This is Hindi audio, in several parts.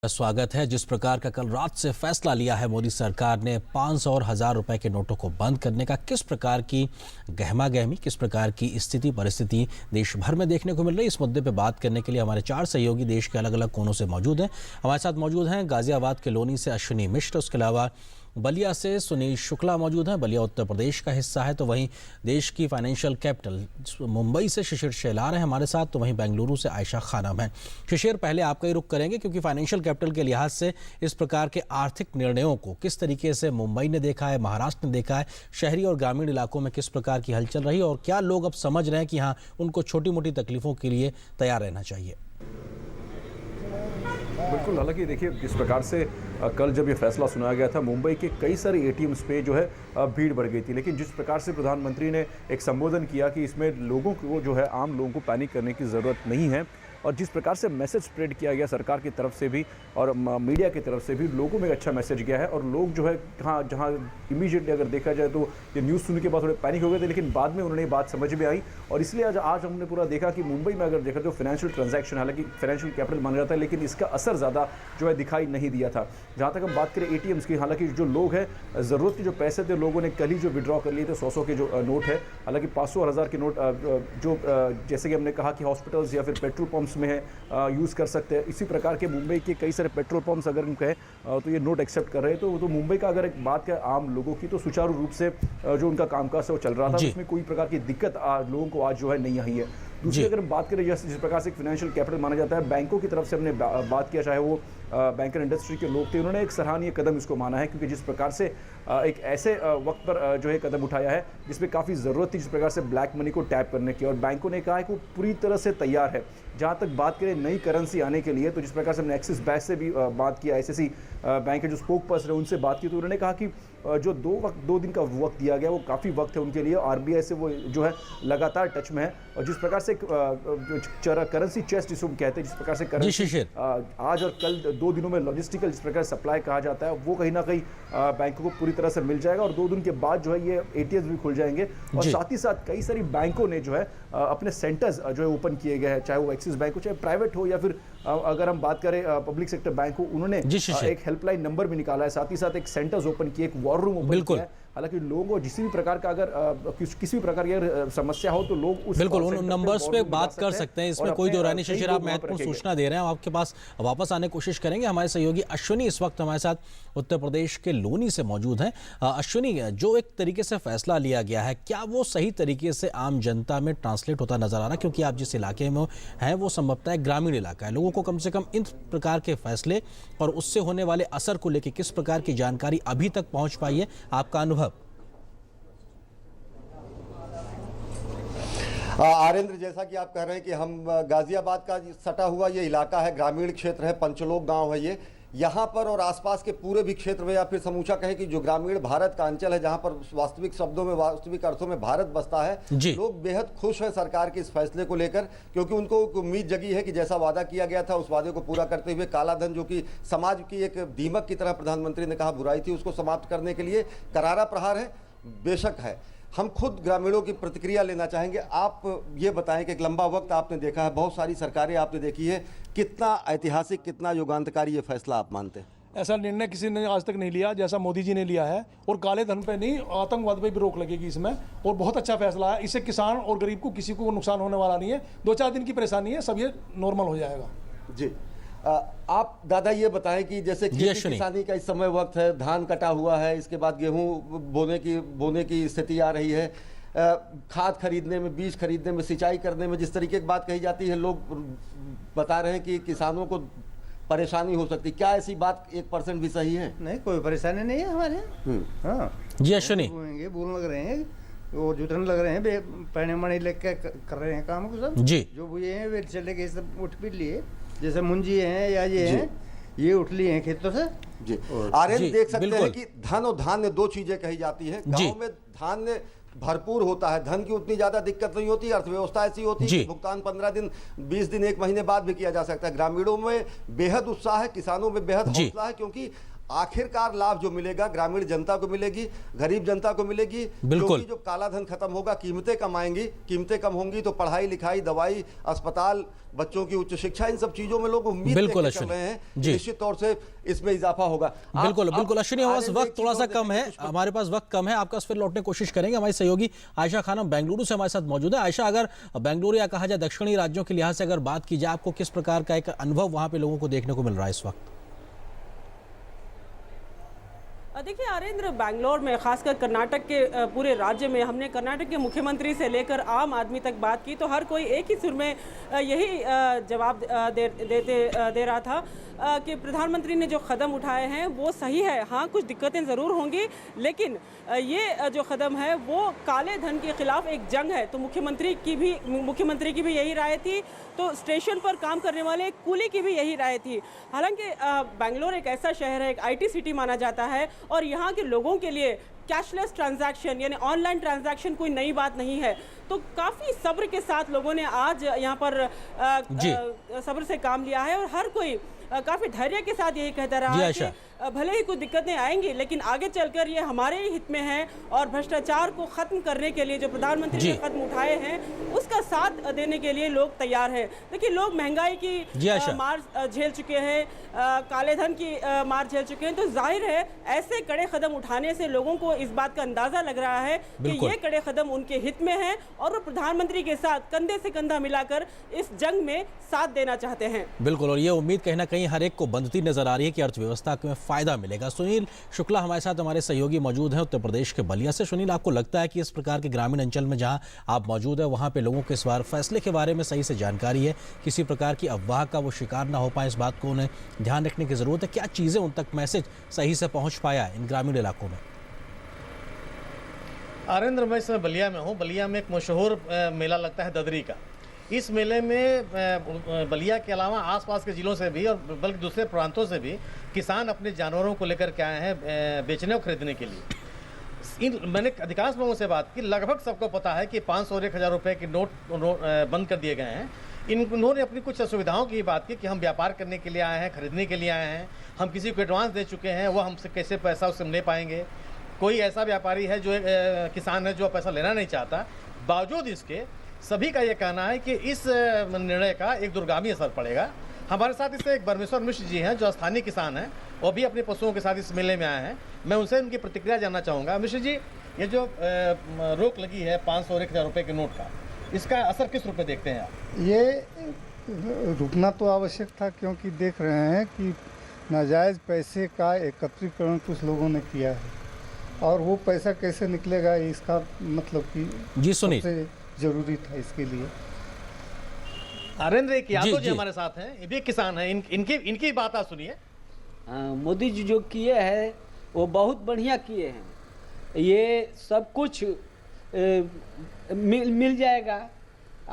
स्वागत है। जिस प्रकार का कल रात से फैसला लिया है मोदी सरकार ने 500 और 1000 रुपए के नोटों को बंद करने का, किस प्रकार की गहमा गहमी, किस प्रकार की स्थिति परिस्थिति देश भर में देखने को मिल रही है, इस मुद्दे पे बात करने के लिए हमारे 4 सहयोगी देश के अलग अलग कोनों से मौजूद हैं। हमारे साथ मौजूद हैं गाजियाबाद के लोनी से अश्विनी मिश्र, उसके अलावा बलिया से सुनील शुक्ला मौजूद हैं। बलिया उत्तर प्रदेश का हिस्सा है। तो वहीं देश की फाइनेंशियल कैपिटल मुंबई से शिशिर शेलार हैं हमारे साथ। तो वहीं बेंगलुरु से आयशा खानम हैं। शिशिर, पहले आपका ही रुख करेंगे क्योंकि फाइनेंशियल कैपिटल के लिहाज से इस प्रकार के आर्थिक निर्णयों को किस तरीके से मुंबई ने देखा है, महाराष्ट्र ने देखा है, शहरी और ग्रामीण इलाकों में किस प्रकार की हलचल रही और क्या लोग अब समझ रहे हैं कि हाँ, उनको छोटी मोटी तकलीफों के लिए तैयार रहना चाहिए। बिल्कुल, हालांकि देखिए जिस प्रकार से कल जब ये फैसला सुनाया गया था, मुंबई के कई सारे एटीएम्स पे जो है भीड़ बढ़ गई थी, लेकिन जिस प्रकार से प्रधानमंत्री ने एक संबोधन किया कि इसमें लोगों को जो है, आम लोगों को पैनिक करने की ज़रूरत नहीं है, और जिस प्रकार से मैसेज स्प्रेड किया गया सरकार की तरफ से भी और मीडिया की तरफ से भी, लोगों में एक अच्छा मैसेज गया है। और लोग जो है हाँ, जहाँ इमीडिएटली अगर देखा जाए तो ये न्यूज़ सुनने के बाद थोड़े पैनिक हो गए थे, लेकिन बाद में उन्होंने ये बात समझ में आई। और इसलिए आज हमने पूरा देखा कि मुंबई में अगर देखा तो फाइनेंशियल ट्रांजैक्शन, हालांकि फाइनेंशियल कैपिटल माना जाता है, लेकिन इसका असर ज़्यादा जो है दिखाई नहीं दिया था। जहाँ तक हम बात करें एटीएम्स की, हालांकि जो लोग हैं, ज़रूरत के जो पैसे थे लोगों ने कल ही जो विड्रॉ कर लिए थे 100 के जो नोट है, हालांकि 500 और 1000 के नोट जो जैसे कि हमने कहा कि हॉस्पिटल्स या फिर पेट्रोल पंप्स में है यूज़ कर सकते हैं। इसी प्रकार के मुंबई के कई सारे पेट्रोल पंप्स अगर हम कहें तो ये नोट एक्सेप्ट कर रहे हैं। तो मुंबई का अगर एक बात करें आम लोगों की, तो सुचारू रूप से जो उनका कामकाज है वो चल रहा था। इसमें कोई प्रकार की दिक्कत लोगों को आज जो है नहीं आई है। दूसरी अगर हम बात करें जिस प्रकार से फाइनेंशियल कैपिटल माना जाता है, बैंकों की तरफ से हमने बात किया, चाहे वो बैंकर इंडस्ट्री के लोग थे, उन्होंने एक सराहनीय कदम इसको माना है, क्योंकि जिस प्रकार से एक ऐसे वक्त पर जो है कदम उठाया है जिसमें काफ़ी ज़रूरत थी जिस प्रकार से ब्लैक मनी को टैप करने की, और बैंकों ने कहा है कि वो पूरी तरह से तैयार है। जहाँ तक बात करें नई करेंसी आने के लिए, तो जिस प्रकार से हमने एक्सिस बैंक से भी बात किया, ICICI बैंक के जो स्पोक पर्सन है उनसे बात की, तो उन्होंने कहा कि जो 2 दिन का वक्त दिया गया वो काफ़ी वक्त है उनके लिए। RBI से वो जो है लगातार टच में है, और जिस प्रकार से करेंसी चेस्ट जिसको कहते हैं, जिस प्रकार से करेंसी आज और कल 2 दिनों में लॉजिस्टिकल जिस प्रकार सप्लाई कहा जाता है, वो कहीं ना कहीं बैंकों को पूरी तरह से मिल जाएगा। और 2 दिन के बाद जो है ये ATMs भी खुल जाएंगे, और साथ ही साथ कई सारी बैंकों ने जो है अपने सेंटर्स जो है ओपन किए गए हैं, चाहे वो एक्सिस बैंक हो, चाहे प्राइवेट हो, या फिर अगर हम बात करें पब्लिक सेक्टर बैंक हो, उन्होंने एक हेल्पलाइन नंबर भी निकाला है, साथ ही साथ एक सेंटर्स ओपन किए, एक वॉर रूम ओपन किया है। हालांकि लोगों को किसी भी प्रकार का अगर किसी भी प्रकार की समस्या हो तो लोग उस बिल्कुल उन नंबर्स पे बात कर सकते हैं, इसमें कोई दो राय नहीं। शिशिर, आप महत्वपूर्ण सूचना दे रहे हैं, आपके पास वापस आने की कोशिश करेंगे। हमारे सहयोगी अश्विनी इस वक्त हमारे साथ उत्तर प्रदेश के लोनी से मौजूद हैं। अश्विनी, जो एक तरीके से फैसला लिया गया है, क्या वो सही तरीके से आम जनता में ट्रांसलेट होता नजर आ रहा है? क्योंकि आप जिस इलाके में हैं वो संभवतः एक ग्रामीण इलाका है। लोगों को कम से कम इन प्रकार के फैसले और उससे होने वाले असर को लेकर किस प्रकार की जानकारी अभी तक पहुंच पाई है, आपका अनुभव? आरेंद्र, जैसा कि आप कह रहे हैं कि हम गाजियाबाद का सटा हुआ ये इलाका है, ग्रामीण क्षेत्र है, पंचलोक गांव है ये। यहाँ पर और आसपास के पूरे भी क्षेत्र में, या फिर समूचा कहें कि जो ग्रामीण भारत का अंचल है, जहाँ पर वास्तविक शब्दों में, वास्तविक अर्थों में भारत बसता है, लोग बेहद खुश हैं सरकार के इस फैसले को लेकर, क्योंकि उनको उम्मीद जगी है कि जैसा वादा किया गया था उस वादे को पूरा करते हुए काला धन, जो कि समाज की एक दीमक की तरह प्रधानमंत्री ने कहा बुराई थी, उसको समाप्त करने के लिए करारा प्रहार है, बेशक है। हम खुद ग्रामीणों की प्रतिक्रिया लेना चाहेंगे। आप ये बताएं कि एक लंबा वक्त आपने देखा है, बहुत सारी सरकारें आपने देखी है, कितना ऐतिहासिक, कितना युगांतकारी ये फैसला आप मानते हैं? ऐसा निर्णय किसी ने आज तक नहीं लिया जैसा मोदी जी ने लिया है, और काले धन पे नहीं, आतंकवाद पे भी रोक लगेगी इसमें, और बहुत अच्छा फैसला है। इससे किसान और गरीब को किसी को नुकसान होने वाला नहीं है। 2-4 दिन की परेशानी है, सब ये नॉर्मल हो जाएगा। जी, आप दादा ये बताएं कि जैसे खेती किसानी का इस समय वक्त है, धान कटा हुआ है, इसके बाद गेहूं बोने की स्थिति आ रही है, खाद खरीदने में, बीज खरीदने में, सिंचाई करने में जिस तरीके की बात कही जाती है, लोग बता रहे हैं कि किसानों को परेशानी हो सकती। क्या ऐसी बात 1% भी सही है? नहीं, कोई परेशानी नहीं है हमारे। हाँ जी अश्विनी, बोलने लग रहे हैं, वो जुटने लग रहे हैं, पैने मणि लेके कर रहे हैं काम को सब। जी, जो बुए हैं वे चले गए, सब उठ भी लिए, जैसे मुंजी हैं या ये हैं, ये उठ लिए हैं खेतों से। जी, आर्यन देख सकते हैं कि धन और धान्य 2 चीजें कही जाती है। गांव में धान्य भरपूर होता है, धन की उतनी ज्यादा दिक्कत नहीं होती, अर्थव्यवस्था ऐसी होती है कि भुगतान 15 दिन, 20 दिन, 1 महीने बाद भी किया जा सकता है। ग्रामीणों में बेहद उत्साह है, किसानों में बेहद हौसला है, क्योंकि आखिरकार लाभ जो मिलेगा ग्रामीण जनता को मिलेगी, गरीब जनता को मिलेगी। बिल्कुल। क्योंकि जो काला धन खत्म होगा, कीमतें कम आएंगी, कीमतें कम होंगी तो पढ़ाई लिखाई, दवाई, अस्पताल, बच्चों की उच्च शिक्षा, इन सब चीजों में लोग उम्मीद बिल्कुल लेके चल रहे हैं कि निश्चित तौर से इसमें इजाफा होगा। बिल्कुल बिल्कुल अश्विनी, हमारे पास आनंद, वक्त एक थोड़ा चीज सा और कम है, देखिए, हमारे पास वक्त कम है, आपका फिर लौटने की कोशिश करेंगे। हमारी सहयोगी आयशा खानम बेंगलुरु से हमारे साथ मौजूद है। आयशा, अगर बेंगलुरु या कहा जाए दक्षिणी राज्यों के लिहाज से अगर बात की जाए, आपको किस प्रकार का एक अनुभव वहां पे लोगों को देखने को मिल रहा है इस वक्त? देखिए आरेंद्र, बैंगलोर में खासकर कर्नाटक के पूरे राज्य में हमने कर्नाटक के मुख्यमंत्री से लेकर आम आदमी तक बात की तो हर कोई एक ही सुर में यही जवाब दे रहा था कि प्रधानमंत्री ने जो कदम उठाए हैं वो सही है। हाँ, कुछ दिक्कतें ज़रूर होंगी, लेकिन ये जो कदम है वो काले धन के खिलाफ एक जंग है। तो मुख्यमंत्री की भी यही राय थी, तो स्टेशन पर काम करने वाले कूली की भी यही राय थी। हालांकि बेंगलोर एक ऐसा शहर है, एक IT सिटी माना जाता है और यहाँ के लोगों के लिए कैशलेस ट्रांजैक्शन यानी ऑनलाइन ट्रांजैक्शन कोई नई बात नहीं है। तो काफ़ी सब्र के साथ लोगों ने आज यहाँ पर सब्र से काम लिया है और हर कोई काफ़ी धैर्य के साथ यही कहता रहा है कि भले ही कुछ दिक्कतें आएंगी लेकिन आगे चलकर ये हमारे ही हित में है और भ्रष्टाचार को खत्म करने के लिए जो प्रधानमंत्री ने कदम उठाए हैं उसका साथ देने के लिए लोग तैयार हैं। देखिए, लोग महंगाई की मार झेल चुके हैं, काले धन की मार झेल चुके हैं, तो जाहिर है ऐसे कड़े कदम उठाने से लोगों को इस बात का अंदाजा लग रहा है कि ये कड़े कदम उनके हित में है और वो प्रधानमंत्री के साथ कंधे से कंधा मिलाकर इस जंग में साथ देना चाहते हैं। बिल्कुल, और ये उम्मीद कहीं ना कहीं हर एक को बंधती नजर आ रही है कि अर्थव्यवस्था में फायदा मिलेगा। सुनील शुक्ला हमारे साथ, हमारे सहयोगी मौजूद हैं उत्तर प्रदेश के बलिया से। सुनील, आपको लगता है कि इस प्रकार के ग्रामीण अंचल में जहां आप मौजूद है वहां पे लोगों के इस बार फैसले के बारे में सही से जानकारी है, किसी प्रकार की अफवाह का वो शिकार ना हो पाए, इस बात को उन्हें ध्यान रखने की जरूरत है? क्या चीजें उन तक मैसेज सही से पहुंच पाया इन ग्रामीण इलाकों में? आरेंद्र, मैं इस समय बलिया में हूँ। बलिया में एक मशहूर मेला लगता है ददरी का। इस मेले में बलिया के अलावा आसपास के ज़िलों से भी और बल्कि दूसरे प्रांतों से भी किसान अपने जानवरों को लेकर के आए हैं बेचने और खरीदने के लिए। मैंने अधिकांश लोगों से बात की, लगभग सबको पता है कि 500 और 1000 रुपये के नोट बंद कर दिए गए हैं। इन्होंने अपनी कुछ असुविधाओं की बात की कि हम व्यापार करने के लिए आए हैं, खरीदने के लिए आए हैं, हम किसी को एडवांस दे चुके हैं, वो हमसे कैसे पैसा उससे ले पाएंगे। कोई ऐसा व्यापारी है जो किसान है जो पैसा लेना नहीं चाहता। बावजूद इसके सभी का ये कहना है कि इस निर्णय का एक दूरगामी असर पड़ेगा। हमारे साथ इससे एक परमेश्वर मिश्र जी हैं जो स्थानीय किसान हैं, वो भी अपने पशुओं के साथ इस मेले में आए हैं। मैं उनसे उनकी प्रतिक्रिया जानना चाहूँगा। मिश्र जी, ये जो रोक लगी है 500 और 1000 रुपये के नोट का, इसका असर किस रूप में देखते हैं आप? ये रुकना तो आवश्यक था, क्योंकि देख रहे हैं कि नाजायज़ पैसे का एकत्रीकरण कुछ लोगों ने किया है और वो पैसा कैसे निकलेगा इसका मतलब कि जी सुनिए जरूरी था इसके लिए। आरेंद्र, एक यादव जी हमारे साथ हैं, ये भी किसान हैं, इनकी बात आप सुनिए। मोदी जी जो किए हैं वो बहुत बढ़िया किए हैं। ये सब कुछ मिल जाएगा।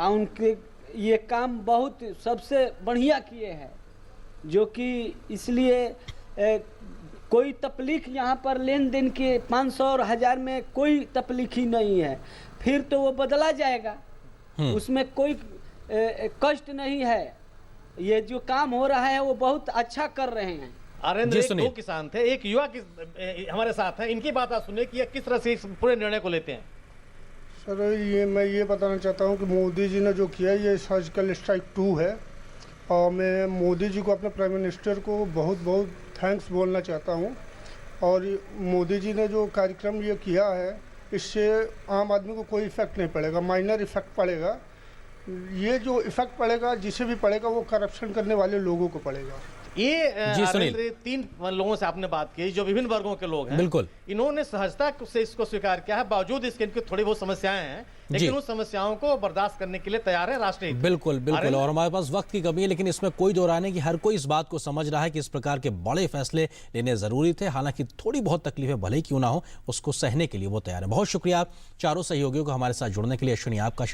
उनके ये काम बहुत सबसे बढ़िया किए हैं, जो कि इसलिए कोई तकलीफ यहाँ पर लेन देन के 500 और 1000 में कोई तकलीफ ही नहीं है। फिर तो वो बदला जाएगा, उसमें कोई कष्ट नहीं है। ये जो काम हो रहा है वो बहुत अच्छा कर रहे हैं। आरेंद्र, दो किसान थे, एक युवा हमारे साथ हैं, इनकी बात आप सुनिए कि किस तरह से इस पूरे निर्णय को लेते हैं। सर, मैं ये बताना चाहता हूँ कि मोदी जी ने जो किया ये सर्जिकल स्ट्राइक 2 है और मैं मोदी जी को, अपने प्राइम मिनिस्टर को बहुत बहुत थैंक्स बोलना चाहता हूँ। और मोदी जी ने जो कार्यक्रम ये किया है इससे आम आदमी को कोई इफ़ेक्ट नहीं पड़ेगा, माइनर इफ़ेक्ट पड़ेगा। ये जो इफ़ेक्ट पड़ेगा जिसे भी पड़ेगा वो करप्शन करने वाले लोगों को पड़ेगा। ये 3 लोगों से आपने बात की जो विभिन्न वर्गों के लोग हैं, बिल्कुल इन्होंने सहजता से इसको स्वीकार किया है। बावजूद इसके इनकी थोड़ी बहुत समस्याएं हैं, लेकिन उस समस्याओं को बर्दाश्त करने के लिए तैयार है राष्ट्रीय। बिल्कुल बिल्कुल, और हमारे पास वक्त की कमी है, लेकिन इसमें कोई दो राय नहीं कि हर कोई इस बात को समझ रहा है कि इस प्रकार के बड़े फैसले लेने जरूरी थे। हालांकि थोड़ी बहुत तकलीफें भले ही क्यों ना हो, उसको सहने के लिए वो तैयार है। बहुत शुक्रिया आप चारों सहयोगियों को हमारे साथ जुड़ने के लिए। अश्विनी, आपका